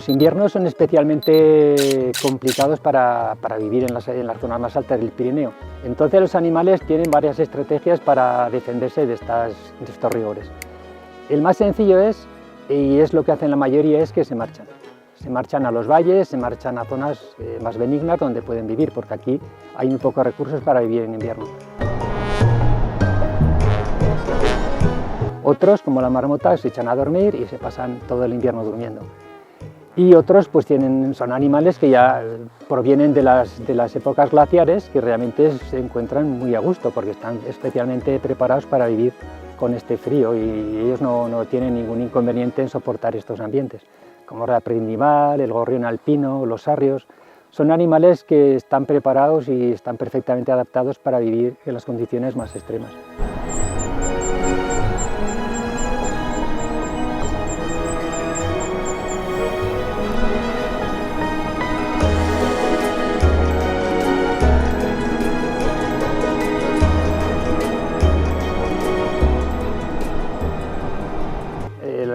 Los inviernos son especialmente complicados para vivir en las zonas más altas del Pirineo. Entonces los animales tienen varias estrategias para defenderse de estos rigores. El más sencillo es, y es lo que hacen la mayoría, es que se marchan. Se marchan a los valles, se marchan a zonas más benignas donde pueden vivir, porque aquí hay muy pocos recursos para vivir en invierno. Otros, como la marmota, se echan a dormir y se pasan todo el invierno durmiendo. Y otros pues son animales que ya provienen de las épocas glaciares, que realmente se encuentran muy a gusto porque están especialmente preparados para vivir con este frío, y ellos no tienen ningún inconveniente en soportar estos ambientes, como la prindimal, el gorrión alpino, los sarrios. Son animales que están preparados y están perfectamente adaptados para vivir en las condiciones más extremas.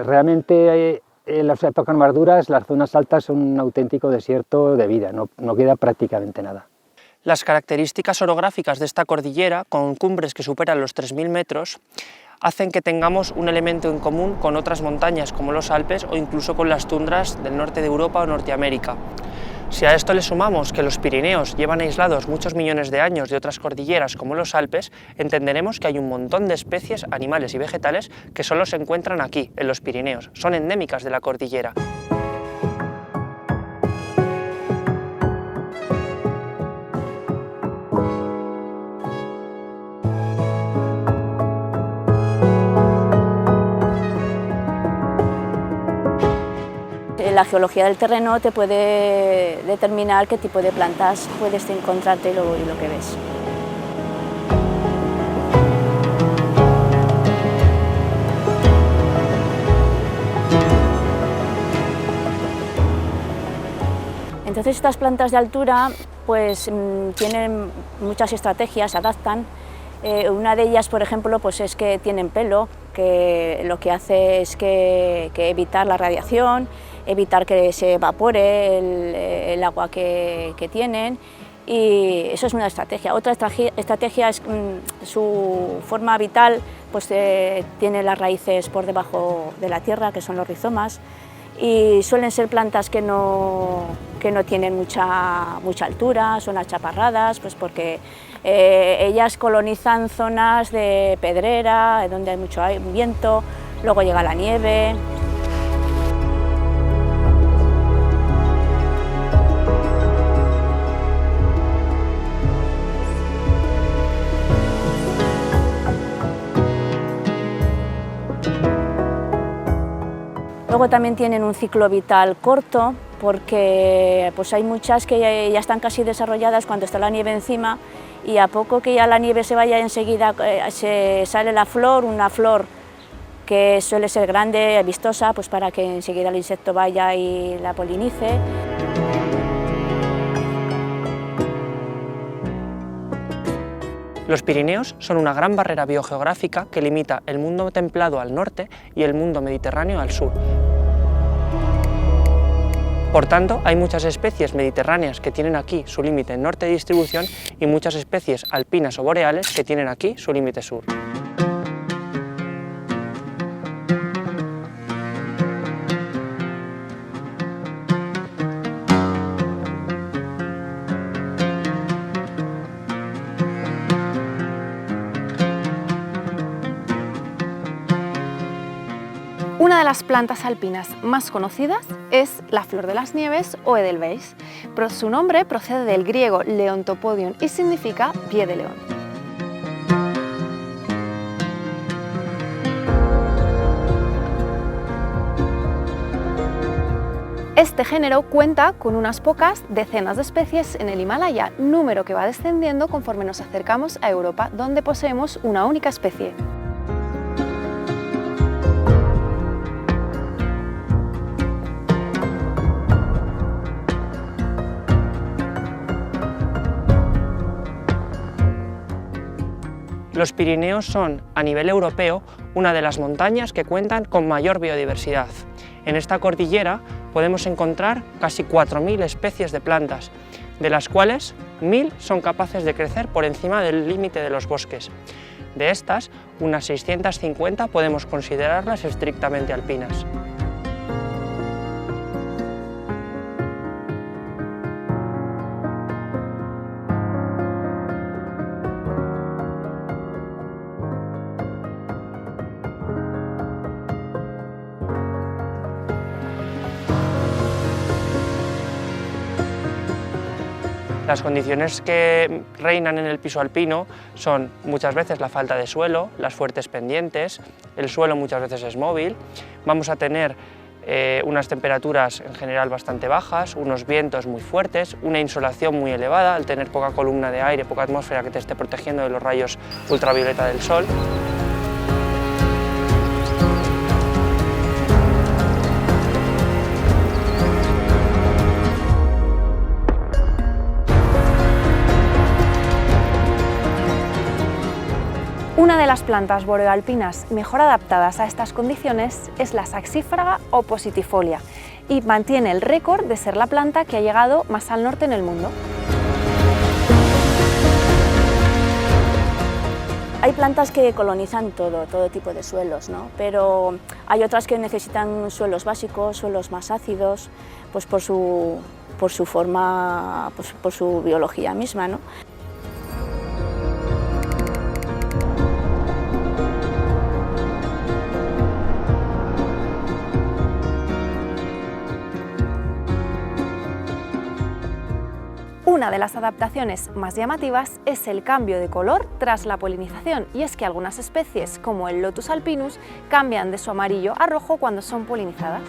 Realmente en las épocas más duras las zonas altas son un auténtico desierto de vida, no queda prácticamente nada. Las características orográficas de esta cordillera, con cumbres que superan los 3000 metros, hacen que tengamos un elemento en común con otras montañas como los Alpes o incluso con las tundras del norte de Europa o Norteamérica. Si a esto le sumamos que los Pirineos llevan aislados muchos millones de años de otras cordilleras como los Alpes, entenderemos que hay un montón de especies, animales y vegetales que solo se encuentran aquí, en los Pirineos, son endémicas de la cordillera. La geología del terreno te puede determinar qué tipo de plantas puedes encontrarte y lo que ves. Entonces estas plantas de altura pues tienen muchas estrategias, se adaptan. Una de ellas, por ejemplo, pues es que tienen pelo, que lo que hace es que evitar la radiación, evitar que se evapore el agua que tienen, y eso es una estrategia. Otra estrategia es su forma vital, pues tiene las raíces por debajo de la tierra, que son los rizomas, y suelen ser plantas que no tienen mucha altura, son achaparradas, pues porque ellas colonizan zonas de pedrera, donde hay mucho viento, luego llega la nieve. Luego también tienen un ciclo vital corto, porque pues hay muchas que ya están casi desarrolladas cuando está la nieve encima, y a poco que ya la nieve se vaya, enseguida se sale la flor, una flor que suele ser grande, vistosa, pues para que enseguida el insecto vaya y la polinice. Los Pirineos son una gran barrera biogeográfica que limita el mundo templado al norte y el mundo mediterráneo al sur. Por tanto, hay muchas especies mediterráneas que tienen aquí su límite norte de distribución y muchas especies alpinas o boreales que tienen aquí su límite sur. Una de las plantas alpinas más conocidas es la flor de las nieves o Edelweiss, pero su nombre procede del griego leontopodion y significa pie de león. Este género cuenta con unas pocas decenas de especies en el Himalaya, número que va descendiendo conforme nos acercamos a Europa, donde poseemos una única especie. Los Pirineos son, a nivel europeo, una de las montañas que cuentan con mayor biodiversidad. En esta cordillera podemos encontrar casi 4.000 especies de plantas, de las cuales 1.000 son capaces de crecer por encima del límite de los bosques. De estas, unas 650 podemos considerarlas estrictamente alpinas. Las condiciones que reinan en el piso alpino son muchas veces la falta de suelo, las fuertes pendientes, el suelo muchas veces es móvil, vamos a tener unas temperaturas en general bastante bajas, unos vientos muy fuertes, una insolación muy elevada al tener poca columna de aire, poca atmósfera que te esté protegiendo de los rayos ultravioleta del sol. Una de las plantas boreoalpinas mejor adaptadas a estas condiciones es la saxífraga o positifolia y mantiene el récord de ser la planta que ha llegado más al norte en el mundo. Hay plantas que colonizan todo tipo de suelos, ¿no? Pero hay otras que necesitan suelos básicos, suelos más ácidos, pues por su forma, pues por su biología misma, ¿no? Una de las adaptaciones más llamativas es el cambio de color tras la polinización, y es que algunas especies, como el Lotus alpinus, cambian de su amarillo a rojo cuando son polinizadas.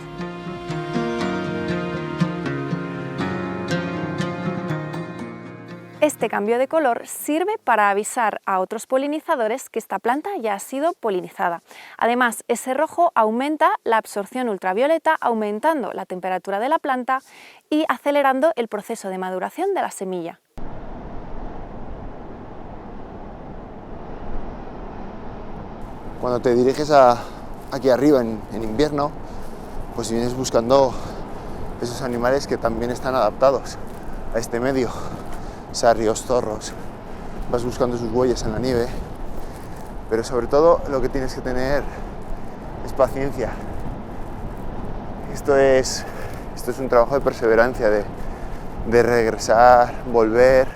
Este cambio de color sirve para avisar a otros polinizadores que esta planta ya ha sido polinizada. Además, ese rojo aumenta la absorción ultravioleta, aumentando la temperatura de la planta y acelerando el proceso de maduración de la semilla. Cuando te diriges aquí arriba en invierno, pues vienes buscando esos animales que también están adaptados a este medio. Sarrios, zorros, vas buscando sus huellas en la nieve, pero sobre todo lo que tienes que tener es paciencia. Esto es un trabajo de perseverancia, de regresar, volver.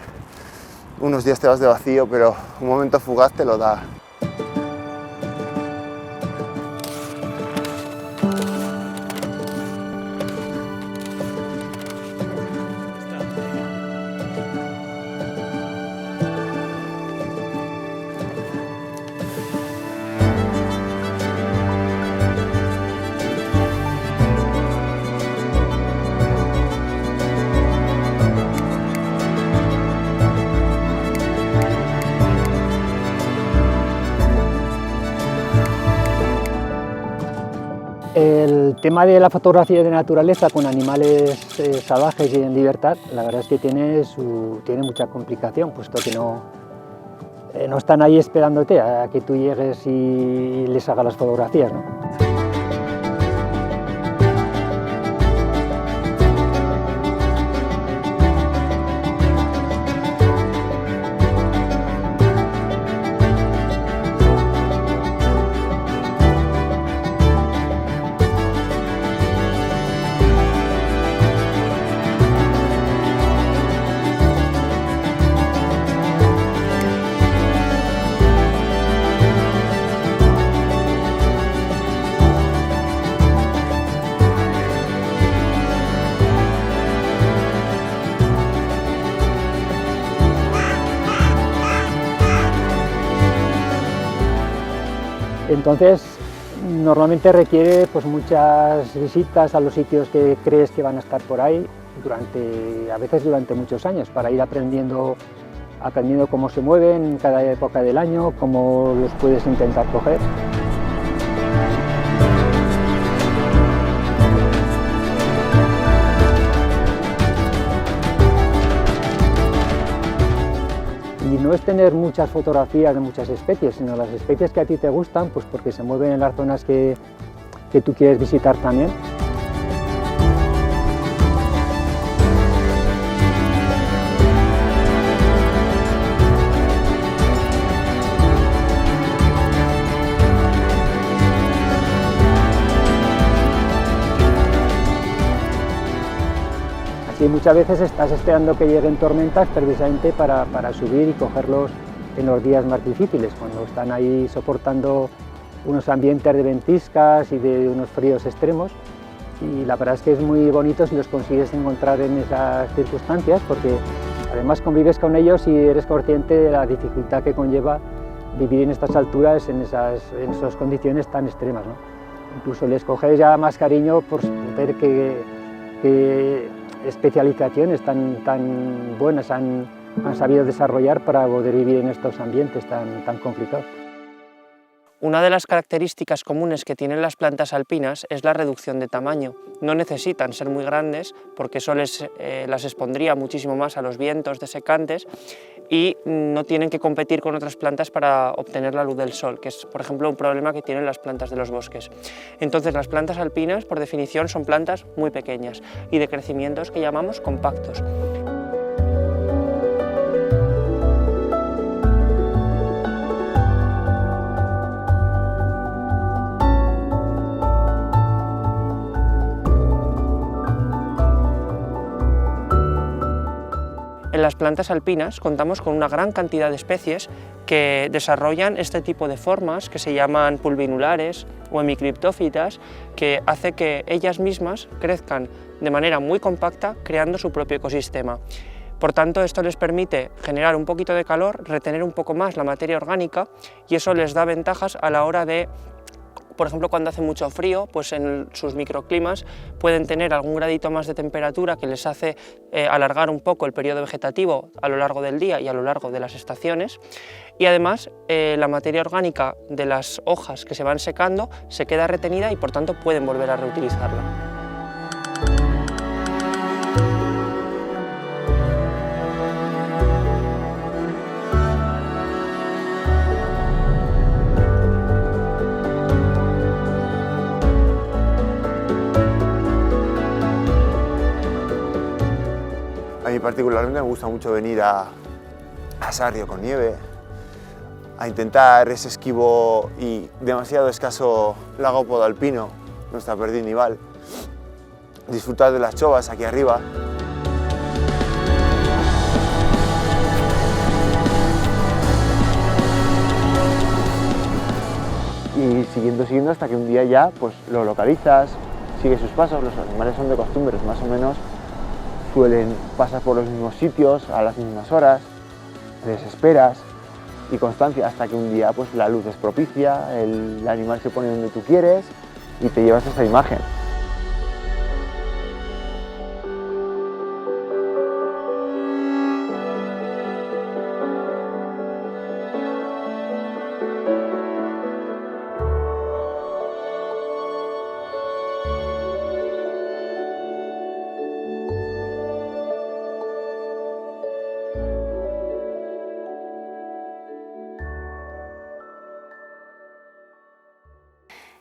Unos días te vas de vacío, pero un momento fugaz te lo da. El tema de la fotografía de naturaleza con animales salvajes y en libertad, la verdad es que tiene mucha complicación, puesto que no están ahí esperándote a que tú llegues y les hagas las fotografías, ¿no? Entonces, normalmente requiere pues, muchas visitas a los sitios que crees que van a estar por ahí, a veces durante muchos años, para ir aprendiendo cómo se mueven en cada época del año, cómo los puedes intentar coger. Y no es tener muchas fotografías de muchas especies, sino las especies que a ti te gustan, pues porque se mueven en las zonas que tú quieres visitar también. muchas veces estás esperando que lleguen tormentas precisamente para subir y cogerlos en los días más difíciles, cuando están ahí soportando unos ambientes de ventiscas y de unos fríos extremos. Y la verdad es que es muy bonito si los consigues encontrar en esas circunstancias, porque además convives con ellos y eres consciente de la dificultad que conlleva vivir en estas alturas, en esas condiciones tan extremas, ¿no? Incluso les coges ya más cariño por ver qué especializaciones tan buenas han sabido desarrollar para poder vivir en estos ambientes tan complicados. Una de las características comunes que tienen las plantas alpinas es la reducción de tamaño. No necesitan ser muy grandes porque eso las expondría muchísimo más a los vientos desecantes y no tienen que competir con otras plantas para obtener la luz del sol, que es, por ejemplo, un problema que tienen las plantas de los bosques. Entonces, las plantas alpinas, por definición, son plantas muy pequeñas y de crecimientos que llamamos compactos. En las plantas alpinas contamos con una gran cantidad de especies que desarrollan este tipo de formas que se llaman pulvinulares o hemicriptófitas, que hace que ellas mismas crezcan de manera muy compacta, creando su propio ecosistema. Por tanto, esto les permite generar un poquito de calor, retener un poco más la materia orgánica y eso les da ventajas a la hora de, por ejemplo, cuando hace mucho frío, pues en sus microclimas pueden tener algún gradito más de temperatura que les hace alargar un poco el periodo vegetativo a lo largo del día y a lo largo de las estaciones. Y además la materia orgánica de las hojas que se van secando se queda retenida y por tanto pueden volver a reutilizarla. A mí particularmente me gusta mucho venir a Sarrio con nieve, a intentar ese esquivo y demasiado escaso lago podalpino, nuestra Perdinival, disfrutar de las chovas aquí arriba. Y siguiendo hasta que un día ya pues lo localizas, sigues sus pasos, los animales son de costumbres más o menos, suelen pasar por los mismos sitios a las mismas horas, les esperas y constancia hasta que un día pues la luz es propicia, el animal se pone donde tú quieres y te llevas esa imagen.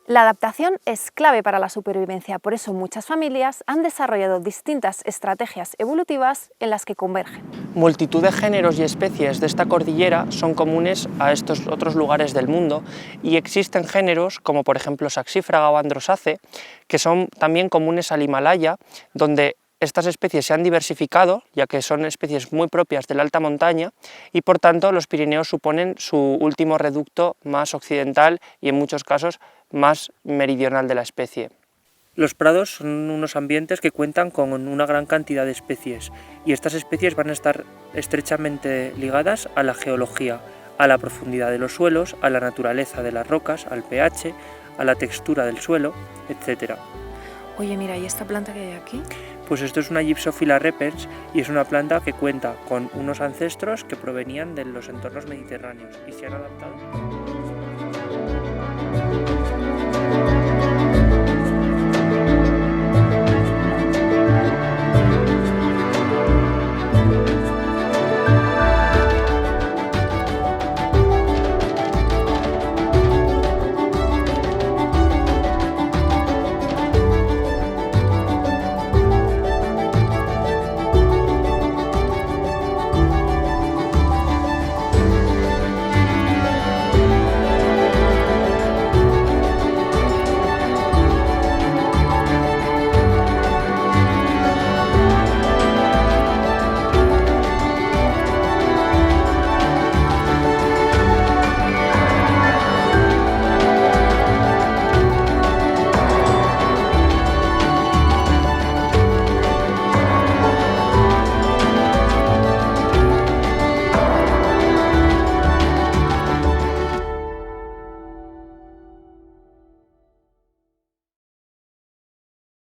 La adaptación es clave para la supervivencia, por eso muchas familias han desarrollado distintas estrategias evolutivas en las que convergen. Multitud de géneros y especies de esta cordillera son comunes a estos otros lugares del mundo y existen géneros como por ejemplo Saxifraga o Androsace, que son también comunes al Himalaya, donde estas especies se han diversificado, ya que son especies muy propias de la alta montaña y por tanto los Pirineos suponen su último reducto más occidental y en muchos casos más meridional de la especie. Los prados son unos ambientes que cuentan con una gran cantidad de especies y estas especies van a estar estrechamente ligadas a la geología, a la profundidad de los suelos, a la naturaleza de las rocas, al pH, a la textura del suelo, etc. Oye, mira, ¿y esta planta que hay aquí? Pues esto es una Gypsophila repens y es una planta que cuenta con unos ancestros que provenían de los entornos mediterráneos y se han adaptado.